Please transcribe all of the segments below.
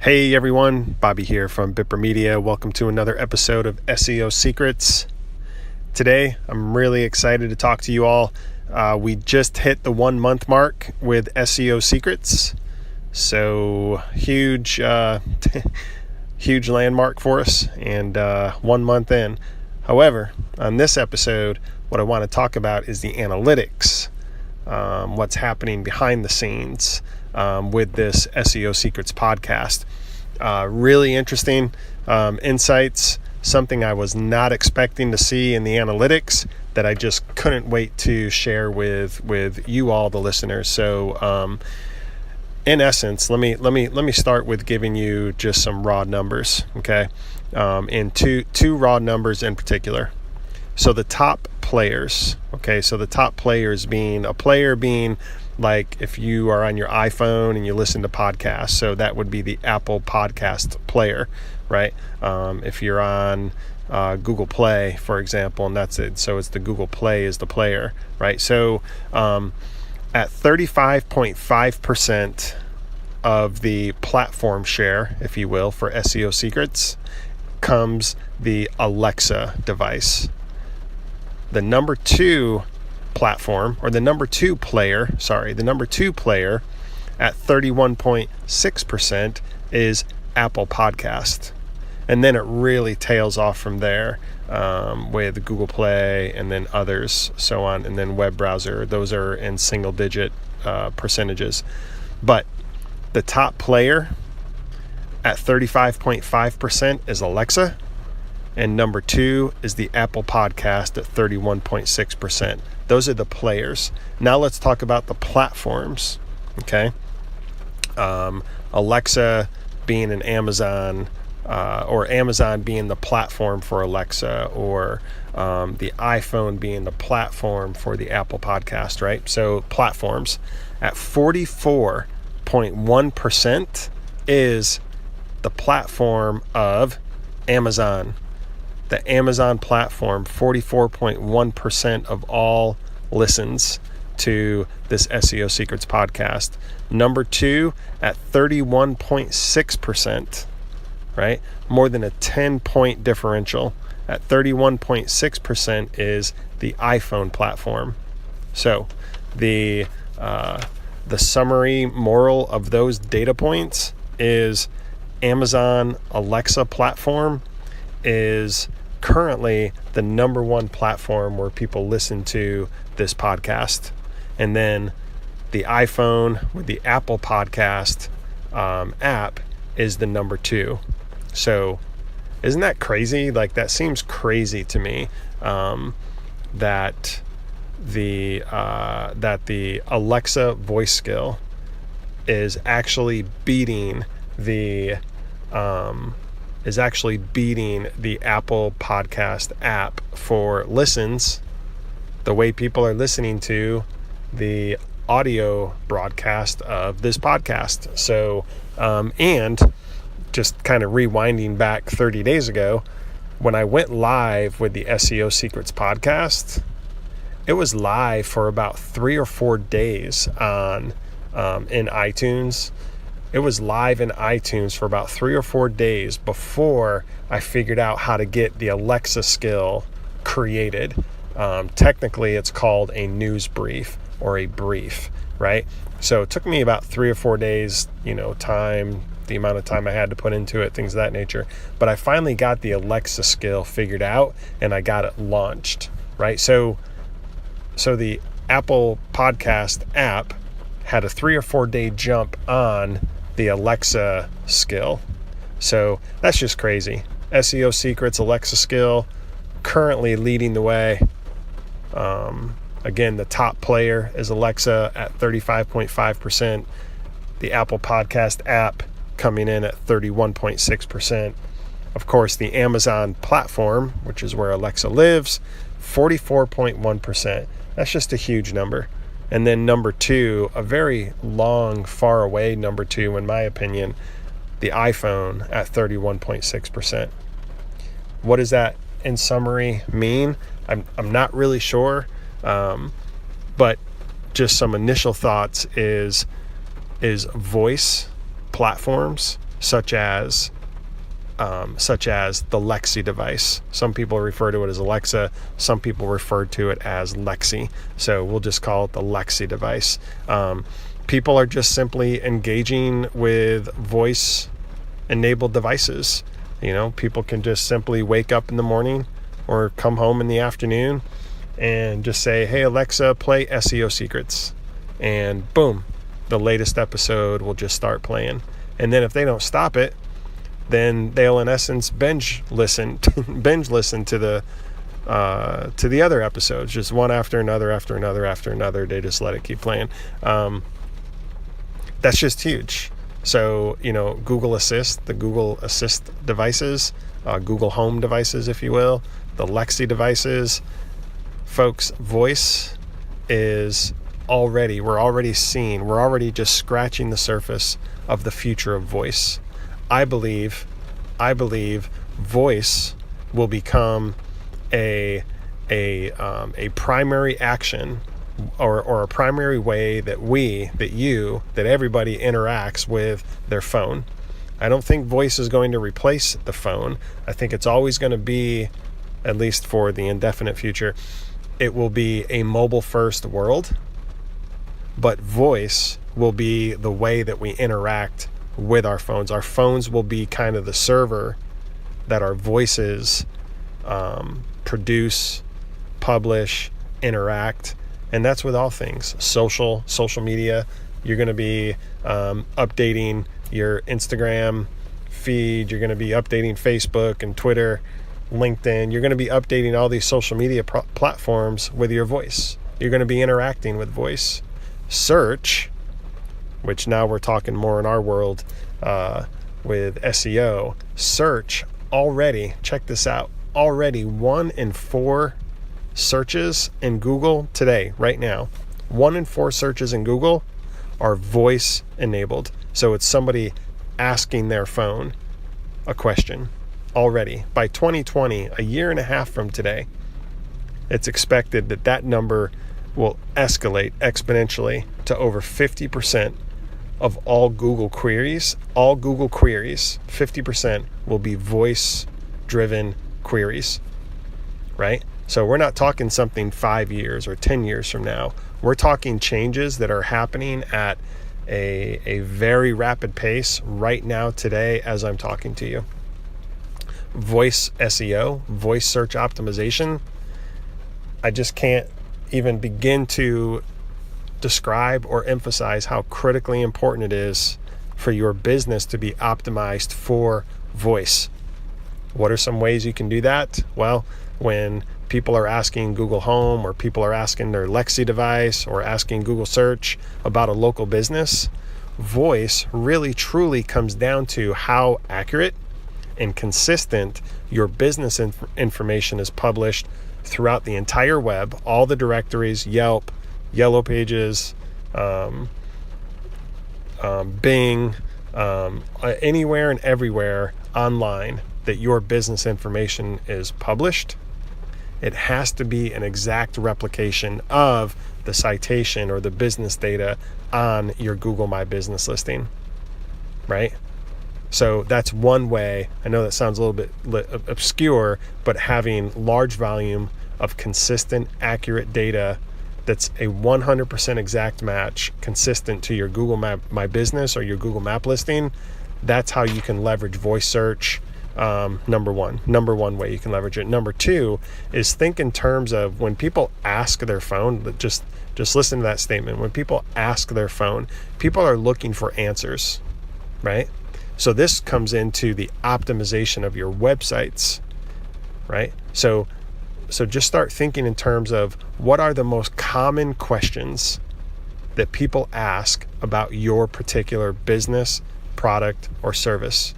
Hey everyone, Bobby here from Bipper Media. Welcome to another episode of SEO Secrets. Today, I'm really excited to talk to you all. We just hit the 1 month mark with SEO Secrets. So huge, huge landmark for us and 1 month in. However, on this episode, what I want to talk about is the analytics, what's happening behind the scenes with this SEO Secrets podcast. Really interesting insights, something I was not expecting to see in the analytics that I just couldn't wait to share with you all, the listeners. So in essence, let me start with giving you just some raw numbers, okay? And two raw numbers in particular. So the top players, okay? So the top players being like if you are on your iPhone and you listen to podcasts, so that would be the Apple Podcast player, right? If you're on Google Play, for example, and that's it. So it's the Google Play is the player, right? So at 35.5% of the platform share, if you will, for SEO Secrets comes the Alexa device. The number two player at 31.6% is Apple Podcast. And then it really tails off from there with Google Play and then others, so on, and then web browser. Those are in single digit percentages. But the top player at 35.5% is Alexa. And number two is the Apple Podcast at 31.6%. Those are the players. Now let's talk about the platforms, okay? Alexa being an Amazon, or Amazon being the platform for Alexa, or the iPhone being the platform for the Apple Podcast, right? So platforms at 44.1% is the platform of Amazon. The Amazon platform, 44.1% of all listens to this SEO Secrets podcast. Number two at 31.6%, right? More than a 10-point differential. At 31.6% is the iPhone platform. So the summary moral of those data points is Amazon Alexa platform is currently the number one platform where people listen to this podcast. And then the iPhone with the Apple Podcast app is the number two. So isn't that crazy? Like, that seems crazy to me, that the Alexa voice skill is actually beating the Apple Podcast app for listens, the way people are listening to the audio broadcast of this podcast. So, and just kind of rewinding back 30 days ago, when I went live with the SEO Secrets podcast, it was live for about 3 or 4 days in iTunes. It was live in iTunes for about 3 or 4 days before I figured out how to get the Alexa skill created. Technically, it's called a news brief or a brief, right? So it took me about 3 or 4 days, time, the amount of time I had to put into it, things of that nature. But I finally got the Alexa skill figured out and I got it launched, right? So the Apple Podcast app had a 3 or 4 day jump on the Alexa skill. So that's just crazy. SEO Secrets, Alexa skill, currently leading the way. Again, the top player is Alexa at 35.5%. The Apple Podcast app coming in at 31.6%. Of course, the Amazon platform, which is where Alexa lives, 44.1%. That's just a huge number. And then number two, a very long, far away number two, in my opinion, the iPhone at 31.6%. What does that, in summary, mean? I'm not really sure, but just some initial thoughts is voice platforms such as the Lexi device. Some people refer to it as Alexa. Some people refer to it as Lexi. So we'll just call it the Lexi device. People are just simply engaging with voice-enabled devices. People can just simply wake up in the morning or come home in the afternoon and just say, "Hey Alexa, play SEO Secrets." And boom, the latest episode will just start playing. And then if they don't stop it, then they'll in essence binge listen to the other episodes, just one after another. They just let it keep playing. That's just huge. So Google Assist, the Google Assist devices, Google Home devices, if you will, the Lexi devices, folks, voice is we're already just scratching the surface of the future of voice. I believe voice will become a primary action or a primary way that everybody interacts with their phone. I don't think voice is going to replace the phone. I think it's always going to be, at least for the indefinite future, it will be a mobile first world, but voice will be the way that we interact with our phones. Our phones will be kind of the server that our voices produce, publish, interact. And that's with all things. Social media. You're going to be updating your Instagram feed. You're going to be updating Facebook and Twitter, LinkedIn. You're going to be updating all these social media platforms with your voice. You're going to be interacting with voice. Search, which now we're talking more in our world with SEO. Search already, check this out, already 1 in 4 searches in Google today, right now, 1 in 4 searches in Google are voice enabled. So it's somebody asking their phone a question already. By 2020, a year and a half from today, it's expected that number will escalate exponentially to over 50% of all Google queries. 50% will be voice-driven queries, right? So we're not talking something 5 years or 10 years from now. We're talking changes that are happening at a very rapid pace right now today as I'm talking to you. Voice SEO, voice search optimization, I just can't even begin to describe or emphasize how critically important it is for your business to be optimized for voice. What are some ways you can do that? Well, when people are asking Google Home or people are asking their Lexi device or asking Google Search about a local business, voice really truly comes down to how accurate and consistent your business information is published throughout the entire web, all the directories, Yelp, Yellow Pages, Bing, anywhere and everywhere online that your business information is published. It has to be an exact replication of the citation or the business data on your Google My Business listing, right? So that's one way. I know that sounds a little bit obscure, but having large volume of consistent, accurate data that's a 100% exact match, consistent to your Google My Business or your Google Map listing, that's how you can leverage voice search. Number one way you can leverage it. Number two is think in terms of when people ask their phone, just listen to that statement. When people ask their phone, people are looking for answers, right? So this comes into the optimization of your websites, right? So just start thinking in terms of what are the most common questions that people ask about your particular business, product, or service,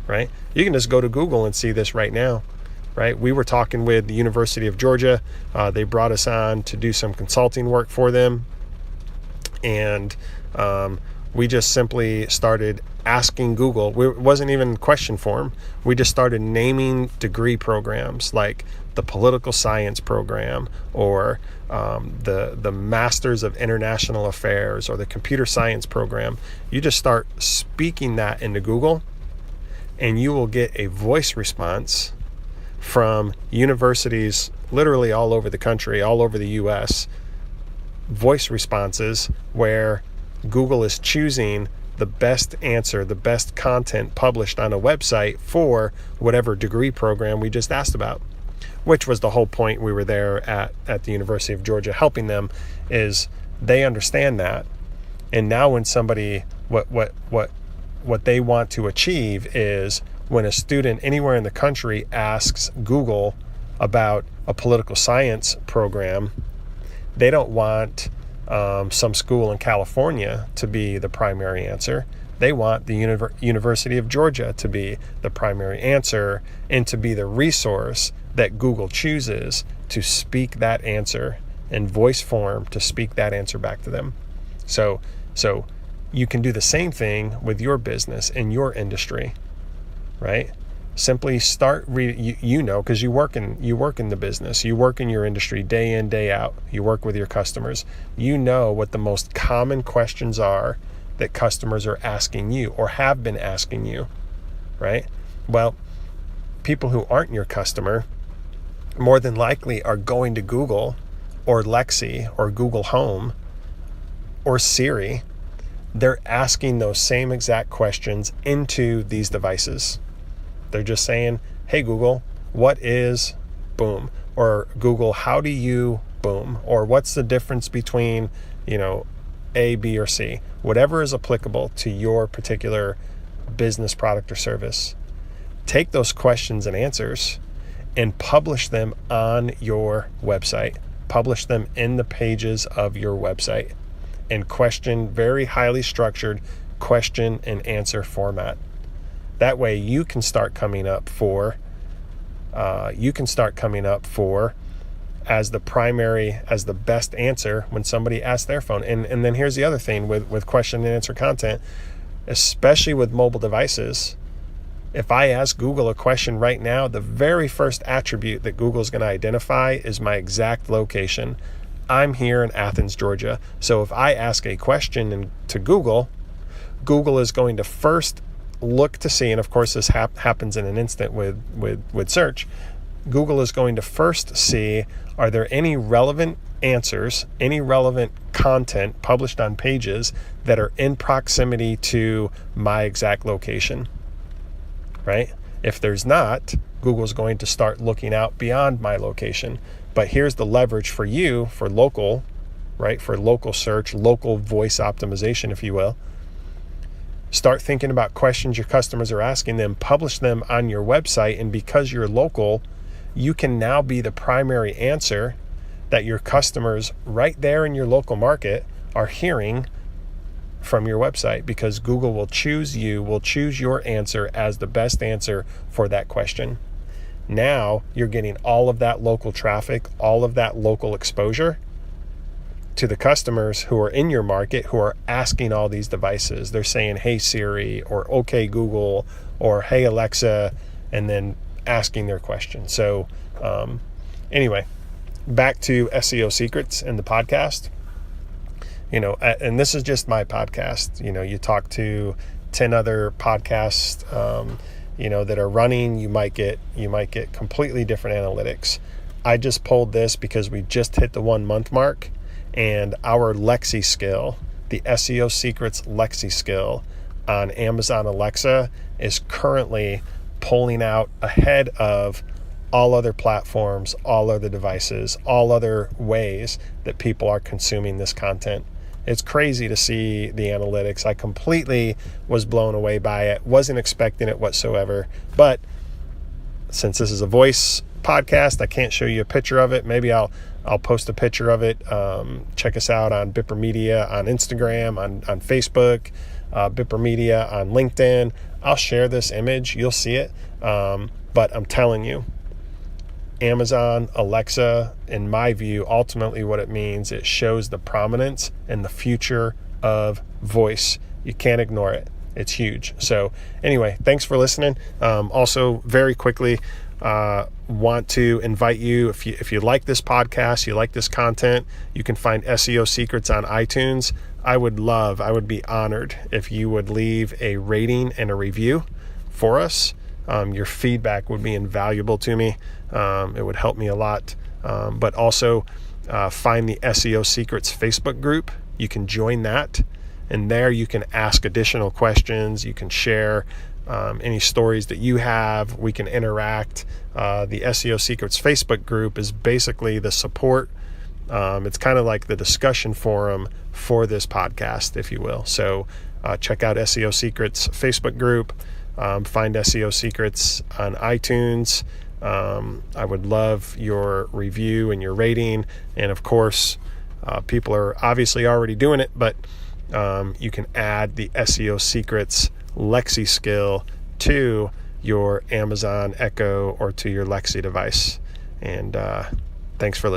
right? You can just go to Google and see this right now, right? We were talking with the University of Georgia. They brought us on to do some consulting work for them. And we just simply started asking Google. It wasn't even question form. We just started naming degree programs like the political science program or the Masters of International Affairs or the computer science program. You just start speaking that into Google and you will get a voice response from universities literally all over the country, all over the US, voice responses where Google is choosing the best answer, the best content published on a website for whatever degree program we just asked about, which was the whole point we were there at the University of Georgia helping them, is they understand that. And now when somebody, what they want to achieve is when a student anywhere in the country asks Google about a political science program, they don't want some school in California to be the primary answer. They want the University of Georgia to be the primary answer and to be the resource that Google chooses to speak that answer in voice form, to speak that answer back to them. So you can do the same thing with your business and your industry, right? Simply start reading, because you work in the business, you work in your industry day in, day out, you work with your customers. You know what the most common questions are that customers are asking you or have been asking you, right? Well, people who aren't your customer more than likely are going to Google or Lexi or Google Home or Siri. They're asking those same exact questions into these devices. They're just saying, hey, Google, what is boom? Or Google, how do you boom? Or what's the difference between, A, B, or C? Whatever is applicable to your particular business, product, or service. Take those questions and answers and publish them on your website. Publish them in the pages of your website in very highly structured question and answer format. That way you can start coming up for as the best answer when somebody asks their phone. And then here's the other thing with question and answer content, especially with mobile devices. If I ask Google a question right now, the very first attribute that Google's going to identify is my exact location. I'm here in Athens, Georgia. So if I ask a question to Google, Google is going to first look to see, and of course this happens in an instant with search, Google is going to first see, are there any relevant answers, any relevant content published on pages that are in proximity to my exact location, right? If there's not, Google's going to start looking out beyond my location. But here's the leverage for you, for local, right? For local search, local voice optimization, if you will. Start thinking about questions your customers are asking them, publish them on your website, and because you're local, you can now be the primary answer that your customers right there in your local market are hearing from your website, because Google will choose your answer as the best answer for that question. Now you're getting all of that local traffic, all of that local exposure to the customers who are in your market, who are asking all these devices. They're saying, hey Siri, or okay Google, or hey Alexa, and then asking their question. So anyway, back to SEO Secrets and the podcast. And this is just my podcast. You talk to 10 other podcasts that are running, you might get completely different analytics. I just pulled this because we just hit the 1 month mark, and our Lexi skill, the SEO Secrets Lexi skill on Amazon Alexa, is currently pulling out ahead of all other platforms, all other devices, all other ways that people are consuming this content. It's crazy to see the analytics. I completely was blown away by it. Wasn't expecting it whatsoever. But since this is a voice podcast, I can't show you a picture of it. Maybe I'll post a picture of it. Check us out on Bipper Media on Instagram, on Facebook, Bipper Media on LinkedIn. I'll share this image. You'll see it. But I'm telling you, Amazon Alexa, in my view, ultimately what it means, it shows the prominence and the future of voice. You can't ignore it. It's huge. So anyway, thanks for listening. Also, very quickly, want to invite you, if you like this podcast, you like this content, you can find SEO Secrets on iTunes. I would be honored if you would leave a rating and a review for us. Your feedback would be invaluable to me. It would help me a lot. But also find the SEO Secrets Facebook group. You can join that, and there you can ask additional questions. You can share any stories that you have. We can interact. The SEO Secrets Facebook group is basically the support. It's kind of like the discussion forum for this podcast, if you will. So check out SEO Secrets Facebook group. Find SEO Secrets on iTunes. I would love your review and your rating. And of course, people are obviously already doing it, but you can add the SEO Secrets Lexi skill to your Amazon Echo or to your Lexi device. And thanks for listening.